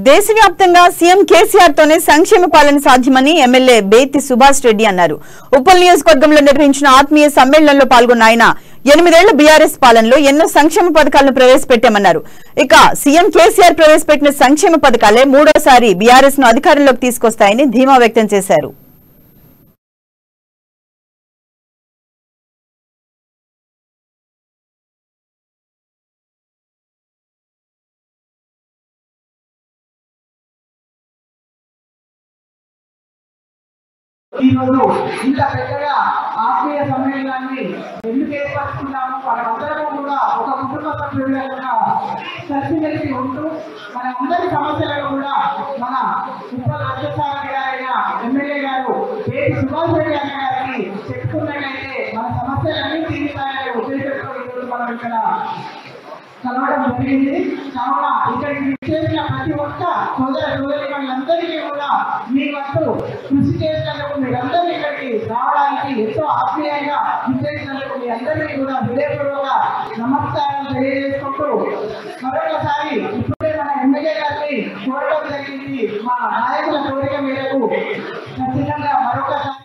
దేశవ్యాప్తంగా సీఎం కేసీఆర్ తోనే సంక్షేమ పాలన సాధ్యమని ఎమ్మెల్యే బేతి సుభాష్ రెడ్డి అన్నారు. ఉప్పల్ నియోజకవర్గంలో నిర్వహించిన ఆత్మీయ సమ్మేళనంలో పాల్గొన్న ఆయన 8 ఏళ్ల బీఆర్ఎస్ పాలనలో ఎన్నో సంక్షేమ పథకాలను ప్రవేశపెట్టామన్నారు. ఇక సీఎం కేసీఆర్ ప్రవేశపెట్టిన సంక్షేమ పథకాలే మూడోసారి బీఆర్ఎస్ ను అధికారంలోకి తీసుకొస్తాయని ధీమా వ్యక్తం చేశారు. ఇంత పెద్దగా ఆత్మీయ సమ్మేళనాన్ని ఎందుకు ఏర్పరుచుకున్నాము? మనమందరము కూడా ఒక కుటుంబ సభ్యులుగా కలిసిమెలిసి ఉంటూ మన అందరి సమస్యలను కూడా మన ఉప్పల్ రాజ్యసభ గారైన ఎమ్మెల్యే గారు బేతి సుభాష్ రెడ్డి అన్న గారికి చెప్పుకున్నట్లయితే మన సమస్యలన్నీ తీరుతాయనే ఉద్దేశంతో ఈరోజు మనం ఇక్కడ కలవడం జరిగింది. కావున ఇక్కడికి చేసిన ప్రతి ఒక్క సోదరులందరికీ కూడా మీ వంతు కృషి చేసినందుకు మీరందరూ ఇక్కడికి రావడానికి ఎంతో ఆత్మీయంగా చేసినందుకు మీ అందరికీ కూడా హృదయపూర్వక నమస్కారాలు తెలియజేసుకుంటూ మరొకసారి ఇప్పుడే మన ఎమ్మెల్యే గారిని కోరడం జరిగింది. మా నాయకుల కోరిక మేరకు ఖచ్చితంగా మరొకసారి